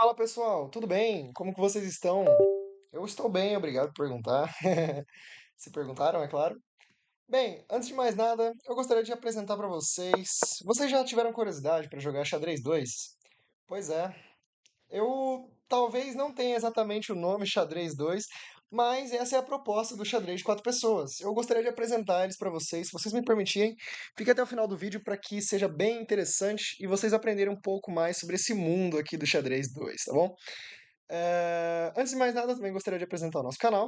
Fala pessoal, tudo bem? Como que vocês estão? Eu estou bem, obrigado por perguntar. Se perguntaram, é claro. Bem, antes de mais nada, eu gostaria de apresentar para vocês. Vocês já tiveram curiosidade para jogar Xadrez 2? Pois é, eu talvez não tenha exatamente o nome Xadrez 2, mas essa é a proposta do xadrez de quatro pessoas. Eu gostaria de apresentar eles para vocês, se vocês me permitirem. Fique até o final do vídeo para que seja bem interessante e vocês aprenderem um pouco mais sobre esse mundo aqui do Xadrez 2, tá bom? Antes de mais nada, também gostaria de apresentar o nosso canal.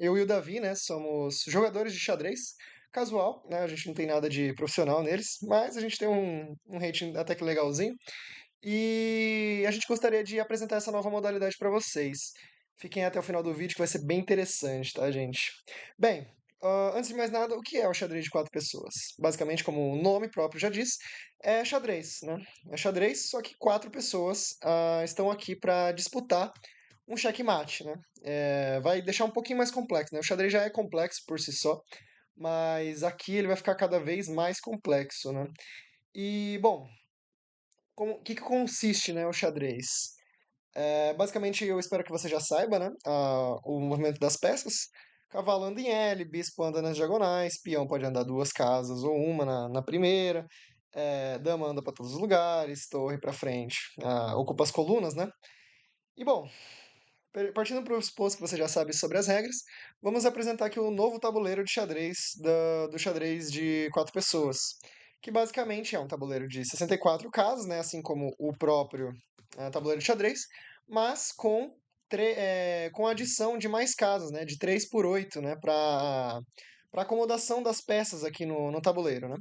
Eu e o Davi, né, somos jogadores de xadrez casual, né? A gente não tem nada de profissional neles, mas a gente tem um rating até que legalzinho. E a gente gostaria de apresentar essa nova modalidade para vocês. Fiquem até o final do vídeo que vai ser bem interessante, tá, gente? Bem, antes de mais nada, o que é o xadrez de quatro pessoas? Basicamente, como o nome próprio já diz, é xadrez, né? É xadrez, só que quatro pessoas estão aqui para disputar um checkmate, né? Vai deixar um pouquinho mais complexo, né? O xadrez já é complexo por si só, mas aqui ele vai ficar cada vez mais complexo, né? E, bom, o que que consiste, né, o xadrez? Basicamente, eu espero que você já saiba, né, o movimento das peças. Cavalo anda em L, bispo anda nas diagonais, peão pode andar duas casas ou uma na primeira, dama anda para todos os lugares, torre para frente, ocupa as colunas, né? E bom, partindo para o pressuposto que você já sabe sobre as regras, vamos apresentar aqui o novo tabuleiro de xadrez do xadrez de quatro pessoas, que basicamente é um tabuleiro de 64 casas, né, assim como o próprio tabuleiro de xadrez, mas com adição de mais casas, né, de 3 por 8, né, para acomodação das peças aqui no tabuleiro, né?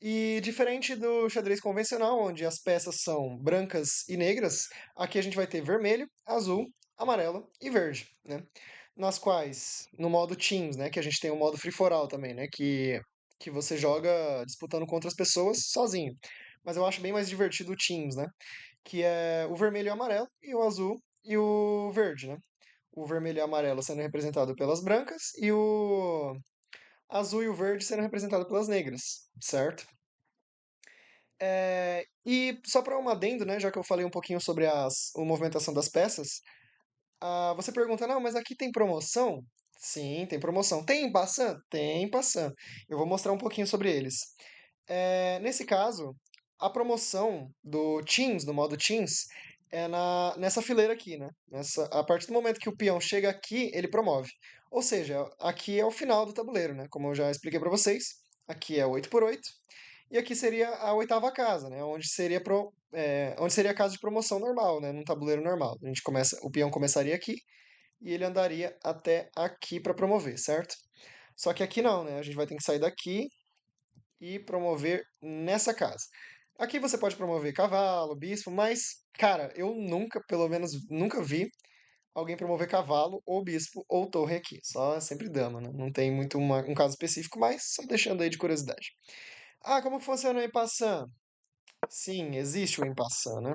E diferente do xadrez convencional, onde as peças são brancas e negras, aqui a gente vai ter vermelho, azul, amarelo e verde, né? Nas quais, no modo Teams, né, que a gente tem o modo Free for All também, né, que você joga disputando contra as pessoas sozinho. Mas eu acho bem mais divertido o Teams, né? Que é o vermelho e o amarelo, e o azul e o verde, né? O vermelho e o amarelo sendo representado pelas brancas e o azul e o verde sendo representado pelas negras, certo? E só para um adendo, né, já que eu falei um pouquinho sobre a movimentação das peças, você pergunta, não, mas aqui tem promoção? Sim, tem promoção. Tem em Passan? Tem em Passan. Eu vou mostrar um pouquinho sobre eles. Nesse caso, a promoção do Teams, no modo Teams, é nessa fileira aqui, né? A partir do momento que o peão chega aqui, ele promove. Ou seja, aqui é o final do tabuleiro, né? Como eu já expliquei para vocês, aqui é 8 por 8. E aqui seria a oitava casa, né? Onde seria a casa de promoção normal, né? Num tabuleiro normal. O peão começaria aqui e ele andaria até aqui para promover, certo? Só que aqui não, né? A gente vai ter que sair daqui e promover nessa casa. Aqui você pode promover cavalo, bispo, mas, cara, eu nunca, pelo menos, nunca vi alguém promover cavalo ou bispo ou torre aqui. Só é sempre dama, né? Não tem muito um caso específico, mas só deixando aí de curiosidade. Como funciona o en passant? Sim, existe o en passant, né?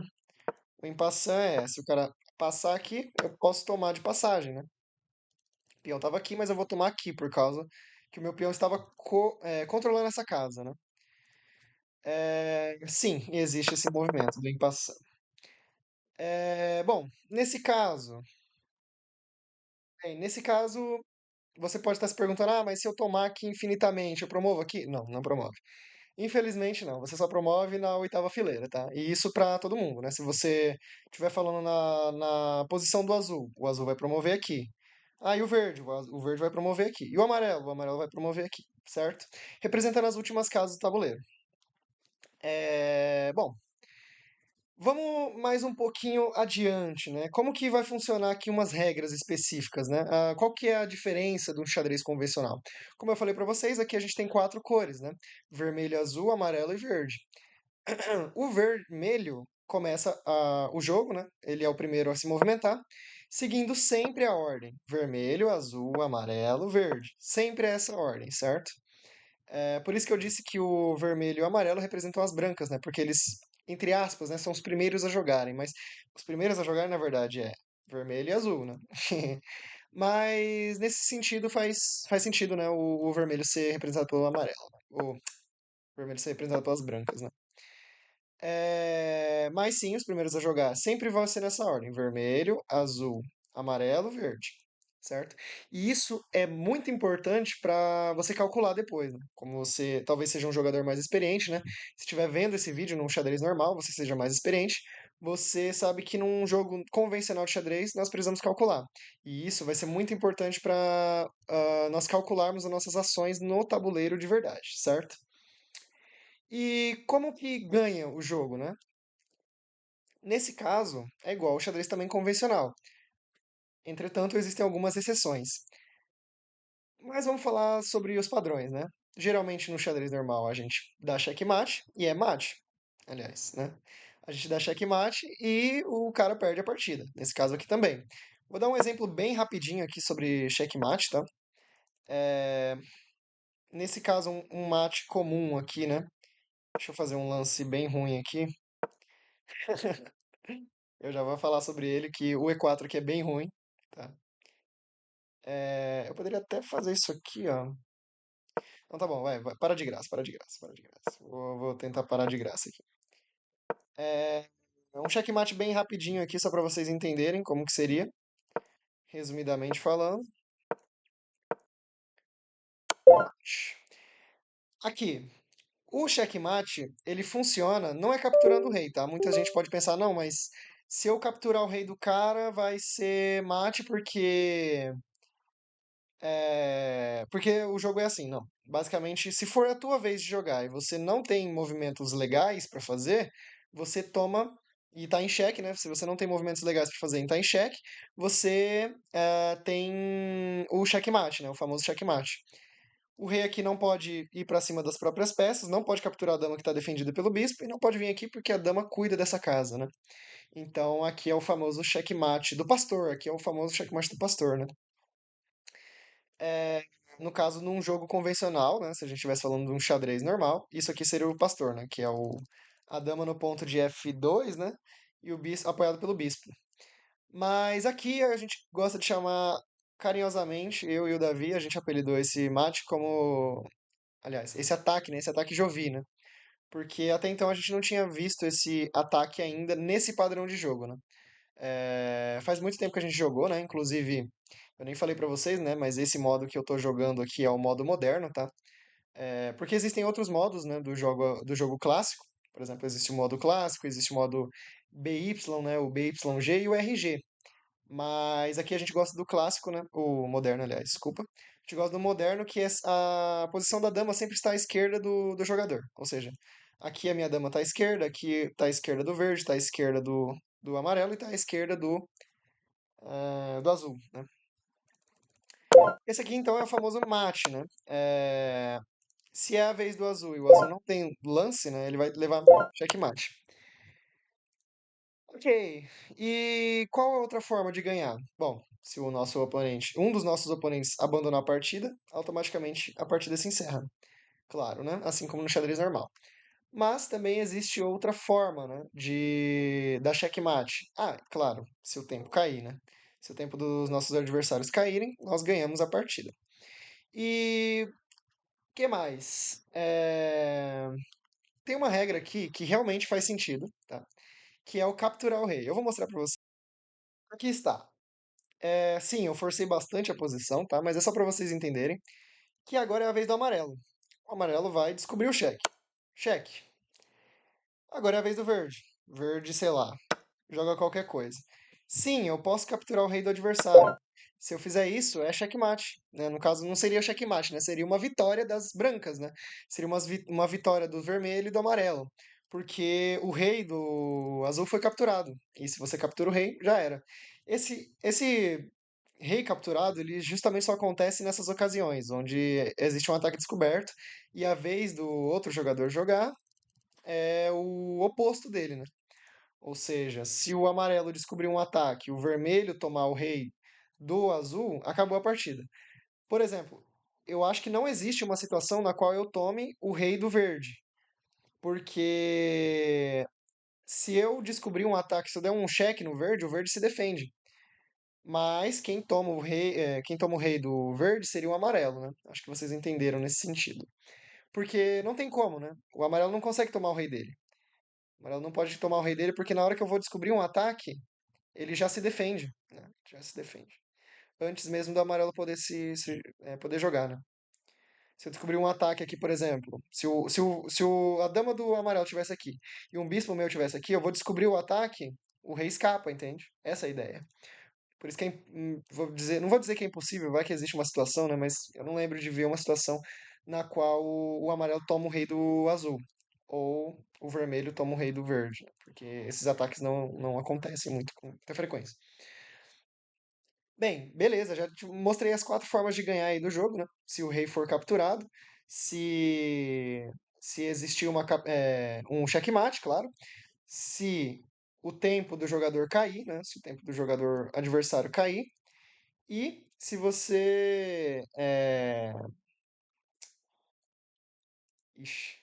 O en passant se o cara passar aqui, eu posso tomar de passagem, né? O peão estava aqui, mas eu vou tomar aqui por causa que o meu peão estava controlando essa casa, né? Sim, existe esse movimento do en passant. Bom, nesse caso, você pode estar se perguntando, mas se eu tomar aqui infinitamente, eu promovo aqui? Não, não promove. Infelizmente não, você só promove na oitava fileira, tá? E isso pra todo mundo, né? Se você estiver falando na posição do azul, o azul vai promover aqui. E o verde, o verde vai promover aqui. E o amarelo vai promover aqui, certo? Representando as últimas casas do tabuleiro. Bom, vamos mais um pouquinho adiante, né? Como que vai funcionar aqui umas regras específicas, né? Qual que é a diferença do xadrez convencional? Como eu falei para vocês, aqui a gente tem quatro cores, né? Vermelho, azul, amarelo e verde. O vermelho começa o jogo, né? Ele é o primeiro a se movimentar, seguindo sempre a ordem: vermelho, azul, amarelo, verde. Sempre essa ordem, certo? Por isso que eu disse que o vermelho e o amarelo representam as brancas, né? Porque eles, entre aspas, né, são os primeiros a jogarem, mas os primeiros a jogarem, na verdade, é vermelho e azul, né? Mas nesse sentido faz sentido, né? O vermelho ser representado pelo amarelo, né? O vermelho ser representado pelas brancas, né? Mas sim, os primeiros a jogar sempre vão ser nessa ordem: vermelho, azul, amarelo, verde, certo? E isso é muito importante para você calcular depois, né? Como você talvez seja um jogador mais experiente, né? Se estiver vendo esse vídeo num xadrez normal, você seja mais experiente, você sabe que num jogo convencional de xadrez nós precisamos calcular. E isso vai ser muito importante para nós calcularmos as nossas ações no tabuleiro de verdade, certo? E como que ganha o jogo, né? Nesse caso, é igual ao xadrez também convencional. Entretanto, existem algumas exceções. Mas vamos falar sobre os padrões, né? Geralmente no xadrez normal a gente dá checkmate e é mate, aliás, né? A gente dá checkmate e o cara perde a partida. Nesse caso aqui também. Vou dar um exemplo bem rapidinho aqui sobre checkmate, tá? Nesse caso, um mate comum aqui, né? Deixa eu fazer um lance bem ruim aqui. Eu já vou falar sobre ele, que o E4 aqui é bem ruim, tá? Eu poderia até fazer isso aqui, ó. Então tá bom, para de graça, para de graça, para de graça. Vou tentar parar de graça aqui. É, um checkmate bem rapidinho aqui, só para vocês entenderem como que seria, resumidamente falando. Aqui, o checkmate, ele funciona, não é capturando o rei, tá? Muita gente pode pensar, não, mas se eu capturar o rei do cara, vai ser mate porque o jogo é assim, não. Basicamente, se for a tua vez de jogar e você não tem movimentos legais para fazer, você toma e tá em xeque, né? Se você não tem movimentos legais para fazer e tá em xeque, você tem o checkmate, né? O famoso checkmate. O rei aqui não pode ir para cima das próprias peças, não pode capturar a dama que está defendida pelo bispo e não pode vir aqui porque a dama cuida dessa casa, né? Então aqui é o famoso checkmate do pastor, aqui é o famoso checkmate do pastor, né? É, no caso, num jogo convencional, né? Se a gente estivesse falando de um xadrez normal, isso aqui seria o pastor, né? Que é a dama no ponto de F2, né? E o bispo apoiado pelo bispo. Mas aqui a gente gosta de chamar carinhosamente, eu e o Davi, a gente apelidou esse mate como. Aliás, esse ataque, né? Esse ataque Jovi, né? Porque até então a gente não tinha visto esse ataque ainda nesse padrão de jogo, né? Faz muito tempo que a gente jogou, né? Inclusive, eu nem falei pra vocês, né? Mas esse modo que eu tô jogando aqui é o modo moderno, tá? Porque existem outros modos, né? Do jogo clássico. Por exemplo, existe o modo clássico, existe o modo BY, né? O BYG e o RG. Mas aqui a gente gosta do clássico, né? O moderno, aliás, desculpa. A gente gosta do moderno, que é a posição da dama sempre está à esquerda do jogador. Ou seja, aqui a minha dama está à esquerda, aqui está à esquerda do verde, está à esquerda do amarelo e está à esquerda do azul, né? Esse aqui, então, é o famoso mate, né? Se é a vez do azul e o azul não tem lance, né? Ele vai levar checkmate. Ok. E qual é a outra forma de ganhar? Bom, se o nosso oponente, um dos nossos oponentes abandonar a partida, automaticamente a partida se encerra. Claro, né? Assim como no xadrez normal. Mas também existe outra forma, né, de dar checkmate. Ah, claro, se o tempo cair, né? Se o tempo dos nossos adversários caírem, nós ganhamos a partida. E o que mais? Tem uma regra aqui que realmente faz sentido, tá? Que é o capturar o rei. Eu vou mostrar para você. Aqui está. Sim, eu forcei bastante a posição, tá? Mas é só para vocês entenderem que agora é a vez do amarelo. O amarelo vai descobrir o cheque. Cheque. Agora é a vez do verde. Verde, sei lá, joga qualquer coisa. Sim, eu posso capturar o rei do adversário. Se eu fizer isso, é checkmate, né? No caso, não seria checkmate, né? Seria uma vitória das brancas, né? Seria uma vitória do vermelho e do amarelo. Porque o rei do azul foi capturado. E se você captura o rei, já era. Esse rei capturado, ele justamente só acontece nessas ocasiões, onde existe um ataque descoberto e a vez do outro jogador jogar é o oposto dele, né? Ou seja, se o amarelo descobrir um ataque, o vermelho tomar o rei do azul, acabou a partida. Por exemplo, eu acho que não existe uma situação na qual eu tome o rei do verde. Porque se eu descobrir um ataque, se eu der um cheque no verde, o verde se defende. Mas quem toma o rei do verde seria o amarelo, né? Acho que vocês entenderam nesse sentido. Porque não tem como, né? O amarelo não consegue tomar o rei dele. O amarelo não pode tomar o rei dele, porque na hora que eu vou descobrir um ataque, ele já se defende, né? Já se defende. Antes mesmo do amarelo poder poder jogar, né? Se eu descobrir um ataque aqui, por exemplo, a dama do amarelo tivesse aqui e um bispo meu tivesse aqui, eu vou descobrir o ataque, o rei escapa, entende? Essa é a ideia. Por isso que vou dizer, não vou dizer que é impossível, vai que existe uma situação, né? Mas eu não lembro de ver uma situação na qual o amarelo toma o rei do azul. Ou o vermelho toma o rei do verde, né? Porque esses ataques não acontecem muito com muita frequência. Bem, beleza, já te mostrei as quatro formas de ganhar aí do jogo, né? Se o rei for capturado, se, se existir um checkmate, claro, se o tempo do jogador cair, né? Se o tempo do jogador adversário cair, e se você. Ixi,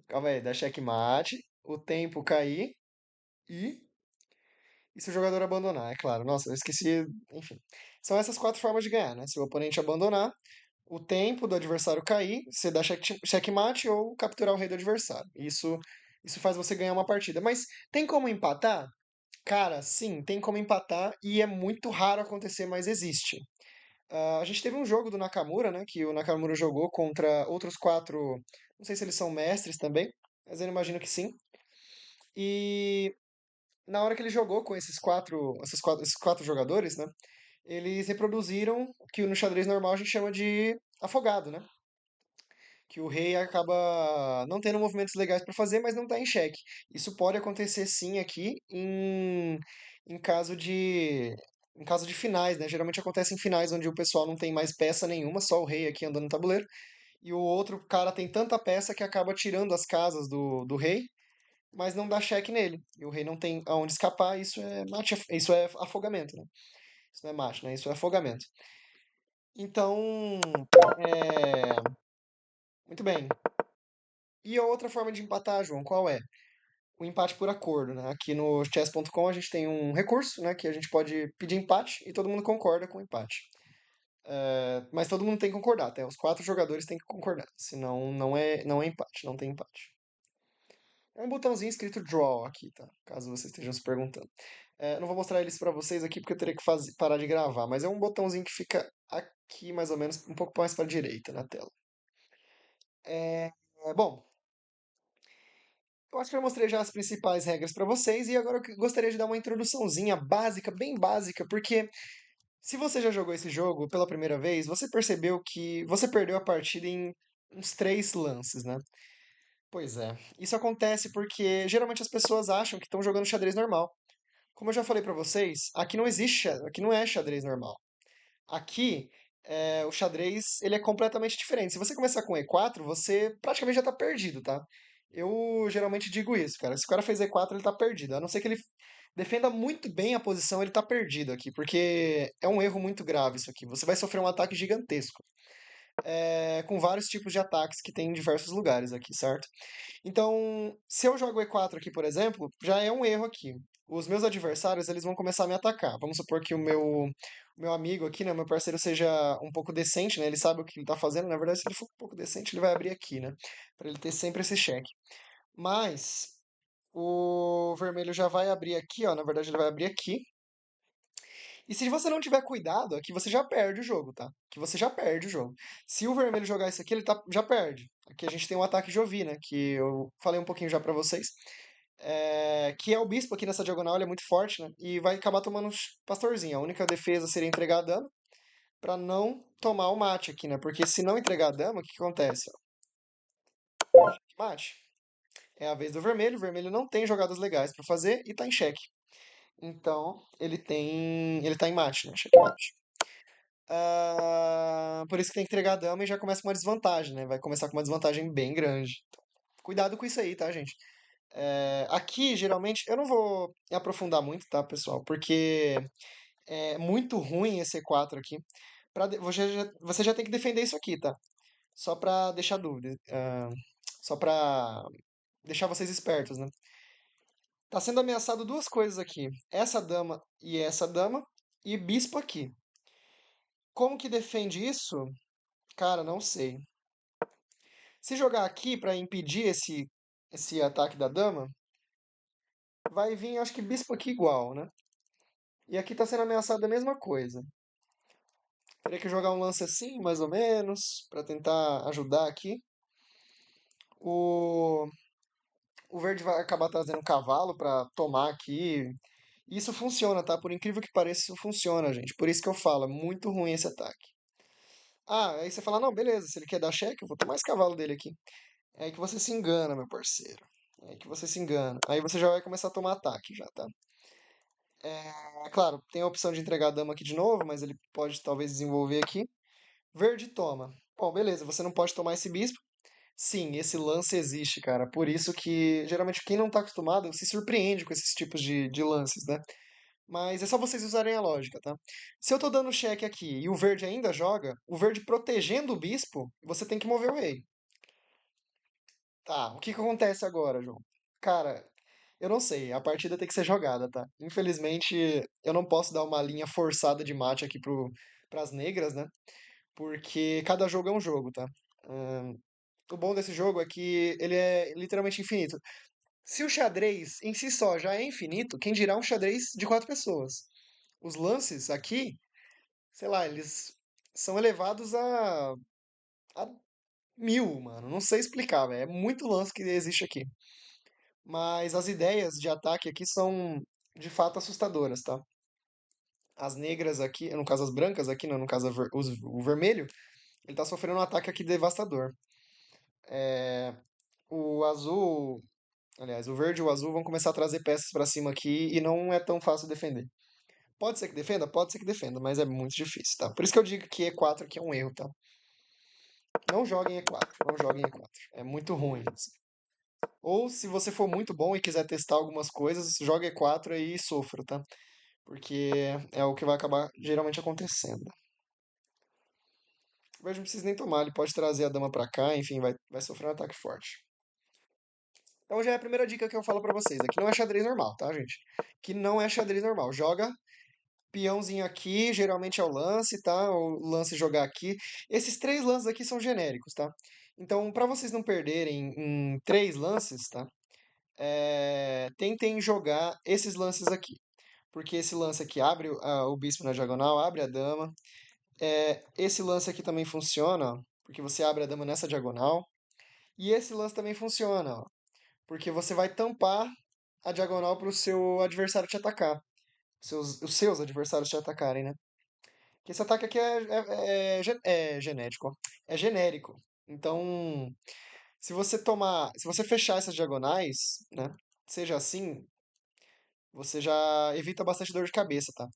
calma aí, dá checkmate, o tempo cair e. E se o jogador abandonar, é claro. Nossa, eu esqueci. Enfim. São essas quatro formas de ganhar, né? Se o oponente abandonar, o tempo do adversário cair, você dá checkmate ou capturar o rei do adversário. Isso faz você ganhar uma partida. Mas tem como empatar? Cara, sim, tem como empatar e é muito raro acontecer, mas existe. A gente teve um jogo do Nakamura, né? Que o Nakamura jogou contra outros quatro. Não sei se eles são mestres também, mas eu imagino que sim. E na hora que ele jogou com esses quatro jogadores, né? Eles reproduziram o que no xadrez normal a gente chama de afogado, né? Que o rei acaba não tendo movimentos legais para fazer, mas não está em xeque. Isso pode acontecer sim aqui em caso de em caso de finais, né? Geralmente acontece em finais onde o pessoal não tem mais peça nenhuma, só o rei aqui andando no tabuleiro, e o outro cara tem tanta peça que acaba tirando as casas do rei, mas não dá cheque nele. E o rei não tem aonde escapar, isso é afogamento, né? Isso não é mate, né? Isso é afogamento. Então, é, muito bem. E a outra forma de empatar, João, qual é? O empate por acordo, né? Aqui no chess.com a gente tem um recurso, né, que a gente pode pedir empate e todo mundo concorda com o empate. Mas todo mundo tem que concordar, até os quatro jogadores têm que concordar, senão não é empate, não tem empate. É um botãozinho escrito draw aqui, tá? Caso vocês estejam se perguntando. Não vou mostrar eles para vocês aqui porque eu teria que parar de gravar, mas é um botãozinho que fica aqui mais ou menos um pouco mais para a direita na tela. Bom, eu acho que eu mostrei já as principais regras para vocês e agora eu gostaria de dar uma introduçãozinha básica, bem básica, porque se você já jogou esse jogo pela primeira vez, você percebeu que você perdeu a partida em uns três lances, né? Pois é. Isso acontece porque geralmente as pessoas acham que estão jogando xadrez normal. Como eu já falei para vocês, aqui não existe, aqui não é xadrez normal. Aqui, o xadrez, ele é completamente diferente. Se você começar com E4, você praticamente já tá perdido, tá? Eu geralmente digo isso, cara. Se o cara fez E4, ele tá perdido. A não ser que ele defenda muito bem a posição, ele tá perdido aqui, porque é um erro muito grave isso aqui. Você vai sofrer um ataque gigantesco, com vários tipos de ataques que tem em diversos lugares aqui, certo? Então, se eu jogo E4 aqui, por exemplo, já é um erro aqui. Os meus adversários, eles vão começar a me atacar. Vamos supor que o meu amigo aqui, né, meu parceiro seja um pouco decente, né? Ele sabe o que ele tá fazendo. Na verdade, se ele for um pouco decente, ele vai abrir aqui, né? Pra ele ter sempre esse cheque. Mas o vermelho já vai abrir aqui, ó. Na verdade, ele vai abrir aqui. E se você não tiver cuidado, aqui você já perde o jogo, tá? Aqui você já perde o jogo. Se o vermelho jogar isso aqui, já perde. Aqui a gente tem um ataque Jovi, né? Que eu falei um pouquinho já pra vocês. Que é o bispo aqui nessa diagonal, ele é muito forte, né? E vai acabar tomando um pastorzinho. A única defesa seria entregar a dama pra não tomar o mate aqui, né? Porque se não entregar a dama, o que que acontece? Mate. É a vez do vermelho. O vermelho não tem jogadas legais pra fazer e tá em xeque. Então, ele tá em mate, né? Cheque mate. Por isso que tem que entregar a dama e já começa com uma desvantagem, né? Vai começar com uma desvantagem bem grande. Então, cuidado com isso aí, tá, gente? Aqui, geralmente, eu não vou me aprofundar muito, tá, pessoal? Porque é muito ruim esse E4 aqui. Você já tem que defender isso aqui, tá? Só pra deixar dúvida. Só pra deixar vocês espertos, né? Tá sendo ameaçado duas coisas aqui. Essa dama e bispo aqui. Como que defende isso? Cara, não sei. Se jogar aqui para impedir esse ataque da dama, vai vir, acho que bispo aqui igual, né? E aqui tá sendo ameaçado a mesma coisa. Teria que jogar um lance assim, mais ou menos, pra tentar ajudar aqui. O, o verde vai acabar trazendo um cavalo pra tomar aqui. E isso funciona, tá? Por incrível que pareça, isso funciona, gente. Por isso que eu falo, é muito ruim esse ataque. Ah, aí você fala, não, beleza, se ele quer dar cheque, eu vou tomar esse cavalo dele aqui. É aí que você se engana, meu parceiro. É aí que você se engana. Aí você já vai começar a tomar ataque já, tá? É claro, tem a opção de entregar a dama aqui de novo, mas ele pode talvez desenvolver aqui. Verde toma. Bom, beleza, você não pode tomar esse bispo. Sim, esse lance existe, cara. Por isso que geralmente quem não tá acostumado se surpreende com esses tipos de lances, né? Mas é só vocês usarem a lógica, tá? Se eu tô dando cheque aqui e o verde ainda joga, o verde protegendo o bispo, você tem que mover o rei. Tá, o que que acontece agora, João? Cara, eu não sei, a partida tem que ser jogada, tá? Infelizmente, eu não posso dar uma linha forçada de mate aqui pras negras, né? Porque cada jogo é um jogo, tá? Ahn, o bom desse jogo é que ele é literalmente infinito. Se o xadrez em si só já é infinito, quem dirá um xadrez de quatro pessoas? Os lances aqui, sei lá, eles são elevados a 1000, mano. Não sei explicar, velho. É muito lance que existe aqui. Mas as ideias de ataque aqui são de fato assustadoras, tá? As negras aqui, no caso as brancas aqui, no caso o vermelho, ele tá sofrendo um ataque aqui devastador. O azul, aliás, o verde e o azul vão começar a trazer peças pra cima aqui e não é tão fácil defender. Pode ser que defenda? Pode ser que defenda, mas é muito difícil, tá? Por isso que eu digo que E4 aqui é um erro, tá? Não joguem E4, não joguem E4. É muito ruim. Ou se você for muito bom e quiser testar algumas coisas, joga E4 aí e sofra, tá? Porque é o que vai acabar geralmente acontecendo. O verde não precisa nem tomar, ele pode trazer a dama pra cá, enfim, vai sofrer um ataque forte. Então já é a primeira dica que eu falo pra vocês. Aqui não é xadrez normal, tá, gente? Que não é xadrez normal. Joga peãozinho aqui, geralmente é o lance, tá? O lance jogar aqui. Esses três lances aqui são genéricos, tá? Então, pra vocês não perderem em três lances, tá? Tentem jogar esses lances aqui. Porque esse lance aqui abre o bispo na diagonal, abre a dama. Esse lance aqui também funciona, ó, porque você abre a dama nessa diagonal. E esse lance também funciona, ó, porque você vai tampar a diagonal para o seu adversário te atacar. Os seus adversários te atacarem, né? Que esse ataque aqui é genético, ó. É genérico. Então, se você fechar essas diagonais, né? Seja assim, você já evita bastante dor de cabeça, tá?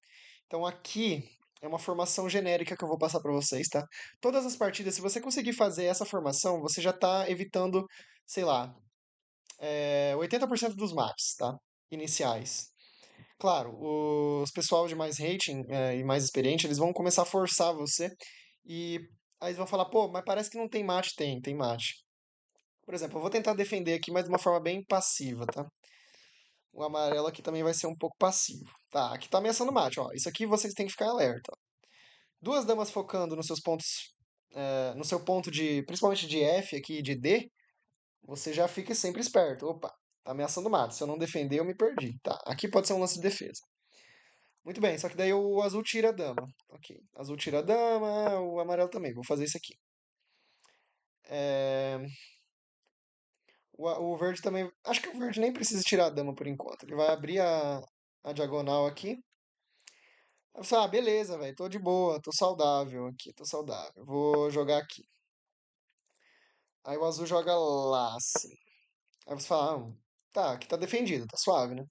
Então aqui é uma formação genérica que eu vou passar para vocês, tá? Todas as partidas, se você conseguir fazer essa formação, você já tá evitando, sei lá, 80% dos maps, tá? Iniciais. Claro, os pessoal de mais rating e mais experiente, eles vão começar a forçar você e aí eles vão falar, pô, mas parece que não tem mate. Tem mate. Por exemplo, eu vou tentar defender aqui, mas de uma forma bem passiva, tá? O amarelo aqui também vai ser um pouco passivo. Tá, aqui tá ameaçando mate, ó. Isso aqui vocês têm que ficar alerta. Duas damas focando nos seus pontos, no seu ponto de, principalmente de F aqui, de D, você já fica sempre esperto. Opa, tá ameaçando mate. Se eu não defender, eu me perdi. Tá, aqui pode ser um lance de defesa. Muito bem, só que daí o azul tira a dama. Ok, azul tira a dama, o amarelo também. Vou fazer isso aqui. É, o verde também. Acho que o verde nem precisa tirar a dama por enquanto. Ele vai abrir a diagonal aqui. Aí você fala, ah, beleza, velho, tô de boa, tô saudável aqui, tô saudável. Vou jogar aqui. Aí o azul joga lá, assim. Aí você fala, ah, tá, aqui tá defendido, tá suave, né?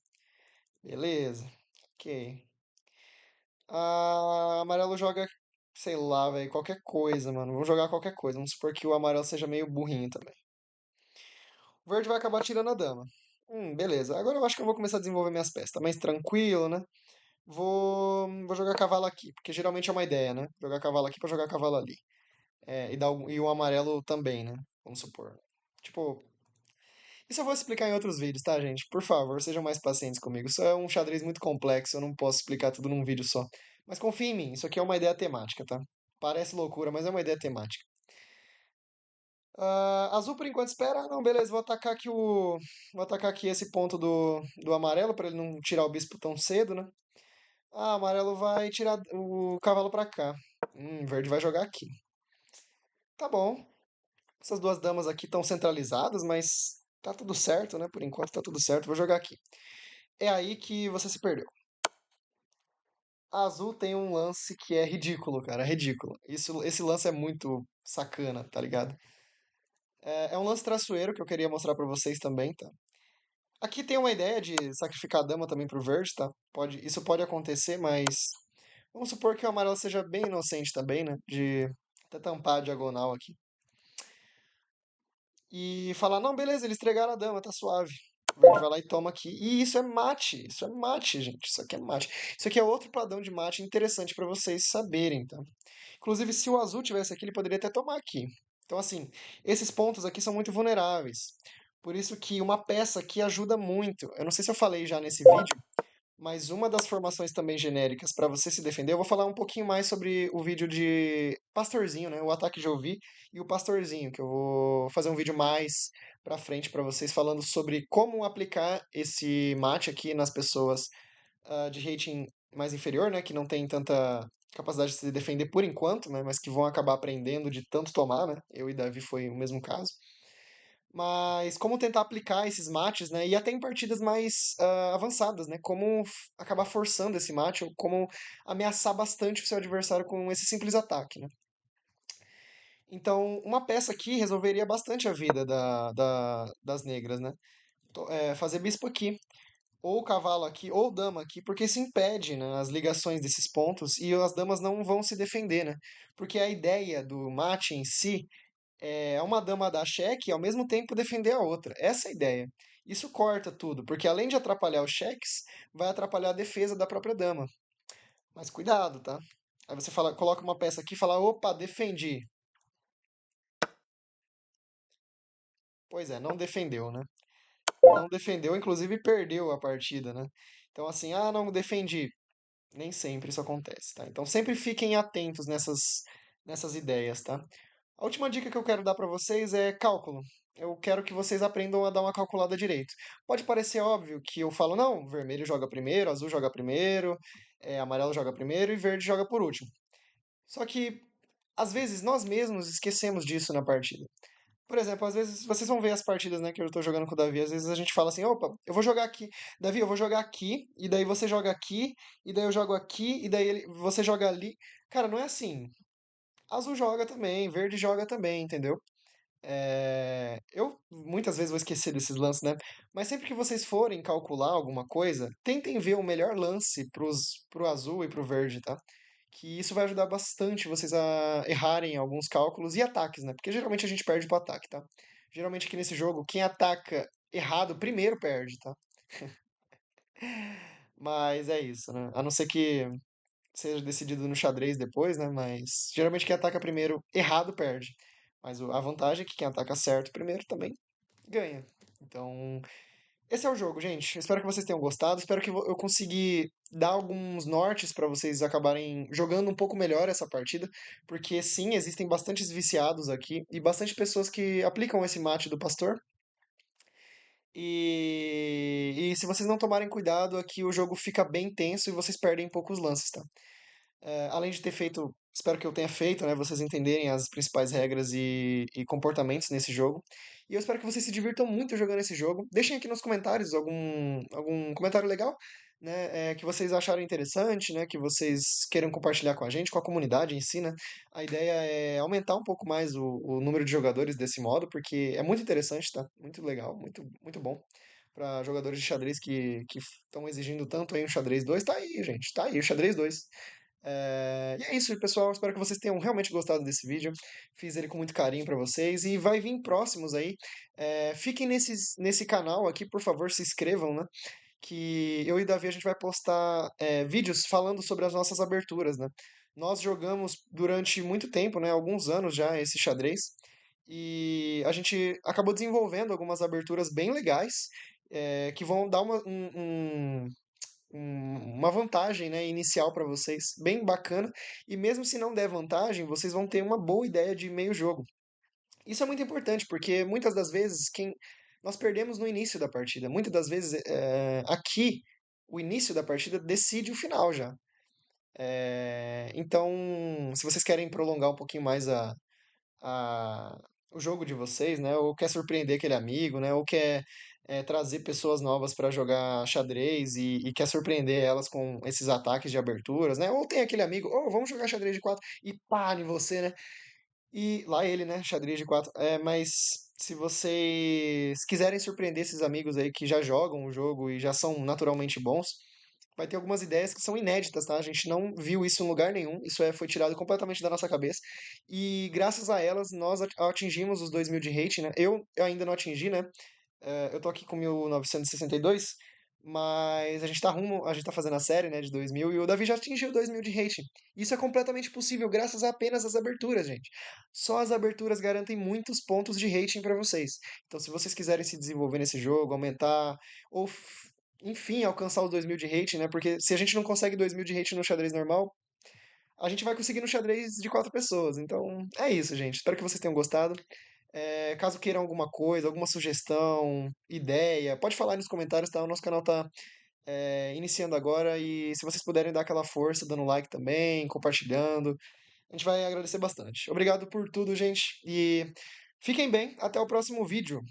Beleza, ok. Amarelo joga, sei lá, velho, qualquer coisa, mano. Vou jogar qualquer coisa. Vamos supor que o amarelo seja meio burrinho também. O verde vai acabar tirando a dama. Beleza. Agora eu acho que eu vou começar a desenvolver minhas peças. Tá mais tranquilo, né? Vou jogar cavalo aqui, porque geralmente é uma ideia, né? Jogar cavalo aqui pra jogar cavalo ali. E o amarelo também, né? Vamos supor. Tipo, isso eu vou explicar em outros vídeos, tá, gente? Por favor, sejam mais pacientes comigo. Isso é um xadrez muito complexo, eu não posso explicar tudo num vídeo só. Mas confia em mim, isso aqui é uma ideia temática, tá? Parece loucura, mas é uma ideia temática. Azul por enquanto espera. Não, beleza, vou atacar aqui o. Vou atacar aqui esse ponto do amarelo pra ele não tirar o bispo tão cedo, né? Amarelo vai tirar o cavalo pra cá. Verde vai jogar aqui. Tá bom. Essas duas damas aqui estão centralizadas, mas tá tudo certo, né? Por enquanto tá tudo certo. Vou jogar aqui. É aí que você se perdeu. A Azul tem um lance que é ridículo, cara. É ridículo. Esse lance é muito sacana, tá ligado? É um lance traiçoeiro que eu queria mostrar pra vocês também, tá? Aqui tem uma ideia de sacrificar a dama também pro verde, tá? Isso pode acontecer, mas vamos supor que o amarelo seja bem inocente também, né? De até tampar a diagonal aqui. E falar, não, beleza, eles entregaram a dama, tá suave. O verde vai lá e toma aqui. E isso é mate, gente. Isso aqui é mate. Isso aqui é outro padrão de mate interessante pra vocês saberem, tá? Inclusive, se o azul tivesse aqui, ele poderia até tomar aqui. Então, assim, esses pontos aqui são muito vulneráveis. Por isso que uma peça aqui ajuda muito. Eu não sei se eu falei já nesse vídeo, mas uma das formações também genéricas para você se defender, eu vou falar um pouquinho mais sobre o vídeo de Pastorzinho, né? O ataque de Ovi e o Pastorzinho, que eu vou fazer um vídeo mais para frente para vocês falando sobre como aplicar esse mate aqui nas pessoas de rating mais inferior, né? Que não tem tanta capacidade de se defender por enquanto, né? Mas que vão acabar aprendendo de tanto tomar, né? Eu e Davi foi o mesmo caso. Mas como tentar aplicar esses mates, né? E até em partidas mais avançadas, né? Como acabar forçando esse mate, ou como ameaçar bastante o seu adversário com esse simples ataque, né? Então, uma peça aqui resolveria bastante a vida das negras, né? Fazer bispo aqui, ou cavalo aqui, ou dama aqui, porque isso impede, né, as ligações desses pontos e as damas não vão se defender, né? Porque a ideia do mate em si é uma dama dar cheque e ao mesmo tempo defender a outra. Essa é a ideia. Isso corta tudo, porque além de atrapalhar os cheques, vai atrapalhar a defesa da própria dama. Mas cuidado, tá? Aí você fala, coloca uma peça aqui e fala, opa, defendi. Pois é, não defendeu, né? Não defendeu, inclusive perdeu a partida, né? Então assim, não defendi. Nem sempre isso acontece, tá? Então sempre fiquem atentos nessas ideias, tá? A última dica que eu quero dar para vocês é cálculo. Eu quero que vocês aprendam a dar uma calculada direito. Pode parecer óbvio que eu falo, não, vermelho joga primeiro, azul joga primeiro, amarelo joga primeiro e verde joga por último. Só que, às vezes, nós mesmos esquecemos disso na partida. Por exemplo, às vezes vocês vão ver as partidas, né, que eu tô jogando com o Davi, às vezes a gente fala assim, opa, eu vou jogar aqui. Davi, eu vou jogar aqui, e daí você joga aqui, e daí eu jogo aqui, e daí você joga ali. Cara, não é assim. Azul joga também, verde joga também, entendeu? Eu muitas vezes vou esquecer desses lances, né? Mas sempre que vocês forem calcular alguma coisa, tentem ver o melhor lance pro azul e pro verde, tá? Que isso vai ajudar bastante vocês a errarem alguns cálculos e ataques, né? Porque geralmente a gente perde pro ataque, tá? Geralmente aqui nesse jogo, quem ataca errado primeiro perde, tá? Mas é isso, né? A não ser que seja decidido no xadrez depois, né? Mas geralmente quem ataca primeiro errado perde. Mas a vantagem é que quem ataca certo primeiro também ganha. Então, esse é o jogo, gente. Espero que vocês tenham gostado. Espero que eu consegui dar alguns nortes para vocês acabarem jogando um pouco melhor essa partida, porque sim, existem bastantes viciados aqui e bastante pessoas que aplicam esse mate do pastor. E se vocês não tomarem cuidado, aqui o jogo fica bem tenso e vocês perdem poucos lances, tá? Além de ter feito, espero que eu tenha feito, né, vocês entenderem as principais regras e comportamentos nesse jogo. E eu espero que vocês se divirtam muito jogando esse jogo. Deixem aqui nos comentários algum comentário legal, né, que vocês acharem interessante, né, que vocês queiram compartilhar com a gente, com a comunidade em si, né. A ideia é aumentar um pouco mais o número de jogadores desse modo, porque é muito interessante, tá? Muito legal, muito, muito bom. Para jogadores de xadrez que estão exigindo tanto aí um xadrez 2 tá aí, gente, tá aí o xadrez 2. E é isso, pessoal. Espero que vocês tenham realmente gostado desse vídeo. Fiz ele com muito carinho para vocês e vai vir próximos aí. Fiquem nesse canal aqui, por favor, se inscrevam, né? Que eu e Davi a gente vai postar vídeos falando sobre as nossas aberturas, né? Nós jogamos durante muito tempo, né? Alguns anos já esse xadrez. E a gente acabou desenvolvendo algumas aberturas bem legais, que vão dar uma vantagem, né, inicial para vocês, bem bacana. E mesmo se não der vantagem, vocês vão ter uma boa ideia de meio jogo. Isso é muito importante, porque muitas das vezes quem nós perdemos no início da partida. Muitas das vezes aqui o início da partida decide o final já. Então, se vocês querem prolongar um pouquinho mais a- o jogo de vocês, né? Ou quer surpreender aquele amigo, né? Ou quer trazer pessoas novas para jogar xadrez e quer surpreender elas com esses ataques de aberturas, né? Ou tem aquele amigo, oh, vamos jogar xadrez de quatro e pá em você, né? E lá ele, né? Xadrez de quatro. Mas se vocês quiserem surpreender esses amigos aí que já jogam o jogo e já são naturalmente bons, vai ter algumas ideias que são inéditas, tá? A gente não viu isso em lugar nenhum. Isso foi tirado completamente da nossa cabeça. E graças a elas, nós atingimos os 2.000 de rating, né? Eu ainda não atingi, né? Eu tô aqui com 1962, mas a gente tá fazendo a série, né, de 2000 e o Davi já atingiu 2.000 de rating. Isso é completamente possível graças apenas às aberturas, gente. Só as aberturas garantem muitos pontos de rating para vocês. Então, se vocês quiserem se desenvolver nesse jogo, aumentar ou enfim, alcançar os 2.000 de rating, né? Porque se a gente não consegue 2.000 de rating no xadrez normal, a gente vai conseguir no xadrez de quatro pessoas. Então, é isso, gente. Espero que vocês tenham gostado. Caso queiram alguma coisa, alguma sugestão, ideia, pode falar aí nos comentários, tá? O nosso canal tá iniciando agora e se vocês puderem dar aquela força, dando like também, compartilhando, a gente vai agradecer bastante. Obrigado por tudo, gente, e fiquem bem. Até o próximo vídeo.